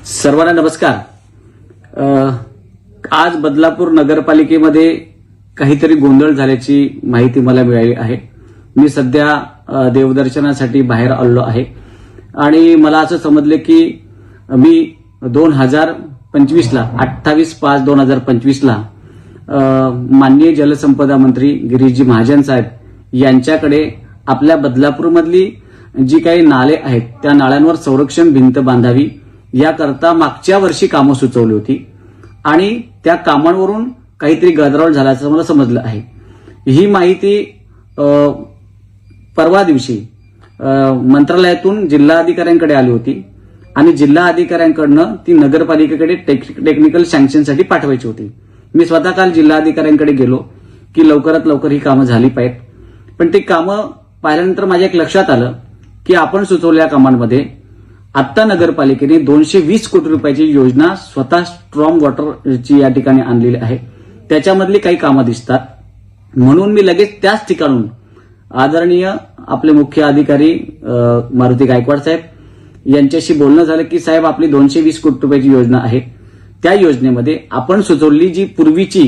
सर्वांना नमस्कार। आज बदलापूर नगरपालिकेमध्ये काहीतरी गोंधळ झाल्याची माहिती मला मिळाली आहे। मी सध्या देवदर्शनासाठी बाहेर आलो आहे आणि मला असं समजले की मी 2025 ला 28/5/2025 ला माननीय जलसंपदा मंत्री गिरीशजी महाजन साहेब यांच्याकडे आपल्या बदलापूरमधली जी काही नाले आहेत त्या नाल्यांवर संरक्षण भिंत बांधावी याकरता मागच्या वर्षी कामं सुचवली होती आणि त्या कामांवरून काहीतरी गदारोळ झाल्याचं मला समजलं आहे। ही माहिती परवा दिवशी मंत्रालयातून जिल्हाधिकाऱ्यांकडे आली होती आणि जिल्हा अधिकाऱ्यांकडनं ती नगरपालिकेकडे टेक्निकल सँक्शनसाठी पाठवायची होती। मी स्वतः काल जिल्हाधिकाऱ्यांकडे गेलो की लवकरात लवकर ही कामं झाली पाहिजेत, पण ती कामं पाहिल्यानंतर माझ्या एक लक्षात आलं की आपण सुचवलेल्या कामांमध्ये आता नगरपालिकेने 220 कोटी रुपयाची योजना स्वतः स्ट्रॉंग वॉटरची या ठिकाणी आणलेली आहे। त्याच्यामधली काही कामं दिसतात, म्हणून मी लगेच त्याच ठिकाणून आदरणीय आपले मुख्य अधिकारी मारुती गायकवाड साहेब यांच्याशी बोलणं झालं की साहेब आपली 220 कोटी रुपयाची योजना आहे, त्या योजनेमध्ये आपण सुचवलेली जी पूर्वीची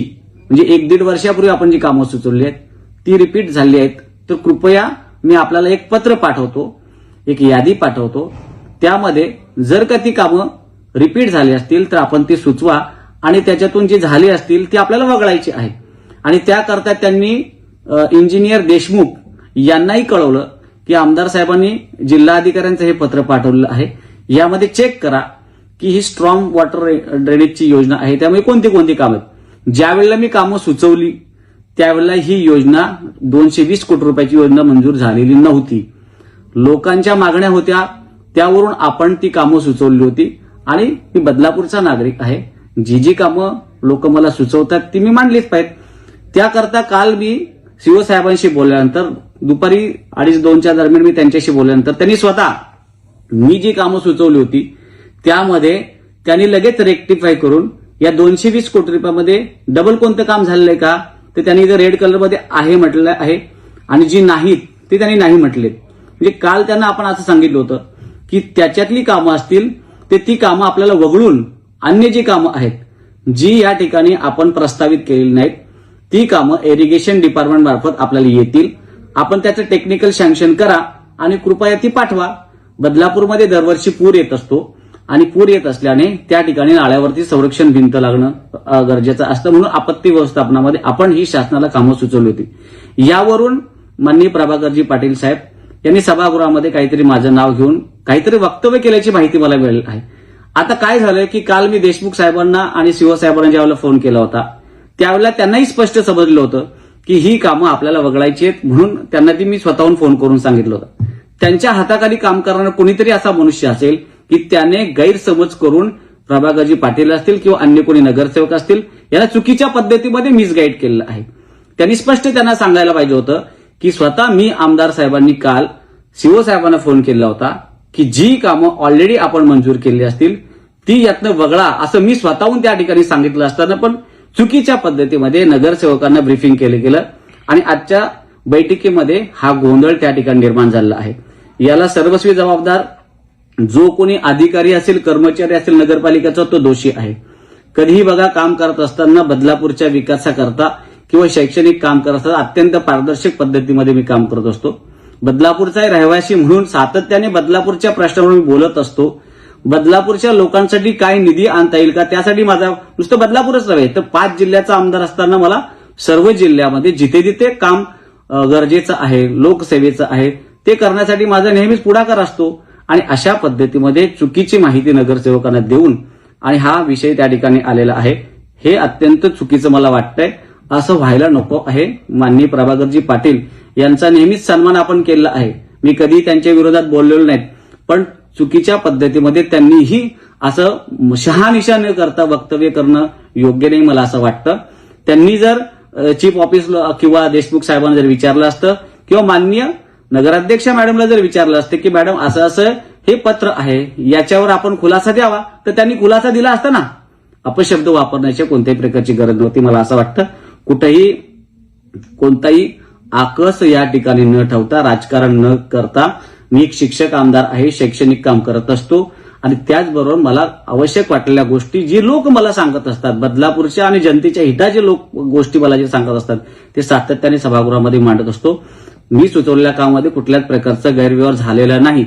म्हणजे 1-1.5 वर्षापूर्वी आपण जी कामं सुचवली आहेत ती रिपीट झाली आहेत, तर कृपया मी आपल्याला एक पत्र पाठवतो, एक यादी पाठवतो, त्यामध्ये जर का ती कामं रिपीट झाली असतील तर आपण ती सुचवा आणि त्याच्यातून जी झाली असतील ती आपल्याला वगळायची आहे। आणि त्याकरता त्यांनी इंजिनियर देशमुख यांनाही कळवलं की आमदार साहेबांनी जिल्हाधिकाऱ्यांचं हे पत्र पाठवलं आहे, यामध्ये चेक करा की ही स्ट्रॉंग वॉटर ड्रेनेजची योजना आहे, त्यामुळे कोणती कोणती कामं आहेत। ज्या वेळेला मी कामं सुचवली त्यावेळेला ही योजना 220 कोटी रुपयाची योजना मंजूर झालेली नव्हती। लोकांच्या मागण्या होत्या, त्यावरून आपण ती कामं सुचवली होती आणि मी बदलापूरचा नागरिक आहे, जी कामं लोक मला सुचवतात ती मी मांडलीच पाहिजेत। त्याकरता काल मी सीओ साहेबांशी बोलल्यानंतर दुपारी 2:30-2च्या दरम्यान मी त्यांच्याशी बोलल्यानंतर त्यांनी स्वतः मी जी कामं सुचवली होती त्यामध्ये त्यांनी लगेच रेक्टिफाय करून या 220 कोटी रुपयामध्ये डबल कोणतं काम झालेलं आहे का ते त्यांनी इथं रेड कलरमध्ये आहे म्हटलेलं आहे आणि जी नाहीत ते त्यांनी नाही म्हटलेत। म्हणजे काल त्यांना आपण असं सांगितलं होतं की त्याच्यातली कामं असतील ते ती कामं आपल्याला वगळून अन्य जी कामं आहेत जी या ठिकाणी आपण प्रस्तावित केलेली नाहीत ती कामं इरिगेशन डिपार्टमेंट मार्फत आपल्याला येतील, आपण त्याचं टेक्निकल सँक्शन करा आणि कृपया ती पाठवा। बदलापूरमध्ये दरवर्षी पूर येत असतो आणि पूर येत असल्याने त्या ठिकाणी नाल्यावरती संरक्षण भिंत लागणं गरजेचं असतं, म्हणून आपत्ती व्यवस्थापनामध्ये आपण ही शासनाला कामं सुचवली होती। यावरून माननीय प्रभाकरजी पाटील साहेब यांनी सभागृहामध्ये काहीतरी माझं नाव घेऊन काहीतरी वक्तव्य केल्याची माहिती मला मिळाली आहे। आता काय झालंय की काल मी देशमुख साहेबांना आणि सीओ साहेबांना ज्यावेळेला फोन केला होता त्यावेळेला त्यांनाही स्पष्ट समजलं होतं की ही कामं आपल्याला वगळायची आहेत, म्हणून त्यांना ती मी स्वतःहून फोन करून सांगितलं होतं। त्यांच्या हाताखाली काम करणारा कोणीतरी असा मनुष्य असेल की त्याने गैरसमज करून प्रभाकरजी पाटील असतील किंवा अन्य कोणी नगरसेवक असतील याला चुकीच्या पद्धतीमध्ये मिसगाईड केलेलं आहे। त्यांनी स्पष्ट त्यांना सांगायला पाहिजे होतं की स्वतः मी आमदार साहेबांनी काल सीओ साहेबांना फोन केला होता की जी कामं ऑलरेडी आपण मंजूर केली असतील ती यातनं वगळा, असं मी स्वतःहून त्या ठिकाणी सांगितलं असताना पण चुकीच्या पद्धतीमध्ये नगरसेवकांना ब्रीफिंग केलं गेलं आणि आजच्या बैठकीमध्ये हा गोंधळ त्या ठिकाणी निर्माण झाला आहे। याला सर्वस्वी जबाबदार जो कोणी अधिकारी असेल, कर्मचारी असेल नगरपालिकेचा तो दोषी आहे। कधीही बघा काम करत असताना बदलापूरच्या विकासाकरता किंवा शैक्षणिक काम करत असताना अत्यंत पारदर्शक पद्धतीमध्ये मी काम करत असतो। बदलापूरचा रहिवासी म्हणून सातत्याने बदलापूरच्या प्रश्नावर मी बोलत असतो। बदलापूरच्या लोकांसाठी काय निधी आणता येईल का त्यासाठी माझा नुसतं बदलापूरच नव्हे तर 5 जिल्ह्याचा आमदार असताना मला सर्व जिल्ह्यामध्ये जिथे जिथे काम गरजेचं आहे, लोकसेवेचं आहे ते करण्यासाठी माझा नेहमीच पुढाकार असतो आणि अशा पद्धतीमध्ये चुकीची माहिती नगरसेवकांना देऊन आणि हा विषय त्या ठिकाणी आलेला आहे, हे अत्यंत चुकीचं मला वाटतंय। असं व्हायला नको आहे। माननीय प्रभाकरजी पाटील यांचा नेहमीच सन्मान आपण केलेला आहे, मी कधी त्यांच्या विरोधात बोललेलो नाही, पण चुकीच्या पद्धतीमध्ये त्यांनीही असं शहानिशा न करता वक्तव्य करणं योग्य नाही मला असं वाटतं। त्यांनी जर चीफ ऑफिस किंवा देशमुख साहेबांना जर विचारलं असतं किंवा माननीय नगराध्यक्ष मॅडमला जर विचारलं असतं की मॅडम असं असं हे पत्र आहे याच्यावर आपण खुलासा द्यावा, तर त्यांनी खुलासा दिला असता ना। अपशब्द वापरण्याची कोणत्याही प्रकारची गरज नव्हती मला असं वाटतं। कुठेही कोणताही आकस या ठिकाणी न ठेवता, राजकारण न करता मी एक शिक्षक आमदार आहे, शैक्षणिक काम करत असतो आणि त्याचबरोबर मला आवश्यक वाटलेल्या गोष्टी जी लोक मला सांगत असतात, बदलापूरच्या आणि जनतेच्या हिताचे लोक गोष्टी मला जे सांगत असतात ते सातत्याने सभागृहामध्ये मांडत असतो. मी सुचवलेल्या कामामध्ये कुठल्याच प्रकारचा गैरव्यवहार झालेला नाही.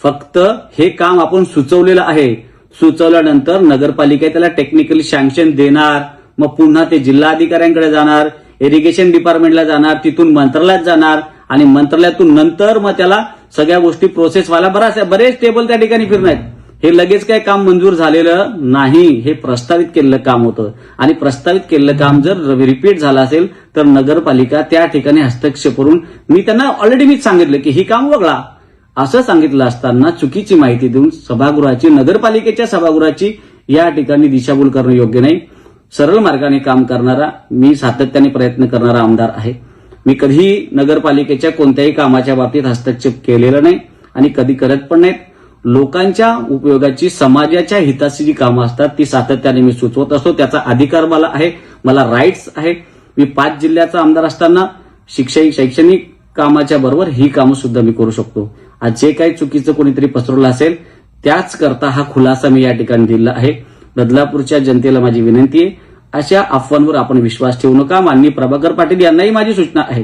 फक्त हे काम आपण सुचवलेलं आहे. सुचवल्यानंतर नगरपालिका त्याला टेक्निकली सँक्शन देणार, मग पुन्हा ते जिल्हाधिकाऱ्यांकडे जाणार, इरिगेशन डिपार्टमेंटला जाणार, तिथून मंत्रालयात जाणार आणि मंत्रालयातून नंतर मग त्याला सगळ्या गोष्टी प्रोसेस व्हायला बरेच टेबल त्या ठिकाणी फिरणार. हे लगेच काय काम मंजूर झालेलं नाही. हे प्रस्तावित केलेलं काम होतं आणि प्रस्तावित केलेलं काम जर रिपीट झालं असेल तर नगरपालिका त्या ठिकाणी हस्तक्षेप करून, मी त्यांना ऑलरेडी मीच सांगितलं की ही काम वगळा असं सांगितलं असताना चुकीची माहिती देऊन सभागृहाची, नगरपालिकेच्या सभागृहाची या ठिकाणी दिशाभूल करणं योग्य नाही. सरळ मार्गाने काम करणारा, मी सातत्याने प्रयत्न करणारा आमदार आहे. मी कधीही नगरपालिकेच्या कोणत्याही कामाच्या बाबतीत हस्तक्षेप केलेला नाही आणि कधी करत पण नाहीत. लोकांच्या उपयोगाची, समाजाच्या हिताची जी कामं असतात ती सातत्याने मी सुचवत असतो. त्याचा अधिकार मला आहे, मला राईट्स आहे. मी 5 जिल्ह्याचा आमदार असताना शैक्षणिक कामाच्या बरोबर ही कामं सुद्धा मी करू शकतो. आज जे काही चुकीचं कोणीतरी पसरवलं असेल त्याच करता हा खुलासा मी या ठिकाणी दिला आहे. बदलापूरच्या जनतेला माझी विनंती आहे, अशा अफवांवर आपण विश्वास ठेवू नका. माननीय प्रभाकर पाटील यांनाही माझी सूचना आहे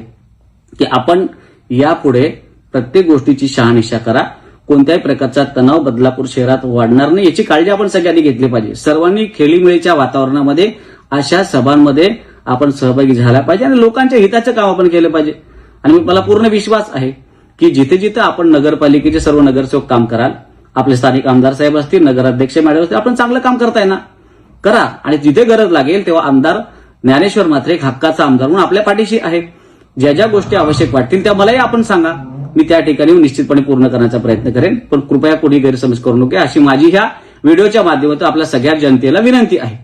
की आपण यापुढे प्रत्येक गोष्टीची शहानिशा करा. कोणत्याही प्रकारचा तणाव बदलापूर शहरात वाढणार नाही याची काळजी आपण सगळ्यांनी घेतली पाहिजे. सर्वांनी खेळीमेळीच्या वातावरणामध्ये अशा सभांमध्ये आपण सहभागी झाला पाहिजे आणि लोकांच्या हिताचं काम आपण केलं पाहिजे. आणि मला पूर्ण विश्वास आहे की जिथे जिथे आपण नगरपालिकेचे सर्व नगरसेवक काम कराल, आपले स्थानिक आमदार साहेब असतील, नगराध्यक्ष मॅडम असतील, आपण चांगलं काम करताय ना, करा. आणि जिथे गरज लागेल तेव्हा आमदार ज्ञानेश्वर म्हात्रे एक हक्काचा आमदार म्हणून आपल्या पाठीशी आहे. ज्या ज्या गोष्टी आवश्यक वाटतील त्या मलाही आपण सांगा, मी त्या ठिकाणी निश्चितपणे पूर्ण करण्याचा प्रयत्न करेन. पण कृपया कोणी गैरसमज करू नका अशी माझी ह्या व्हिडिओच्या माध्यमातून आपल्या सगळ्या जनतेला विनंती आहे.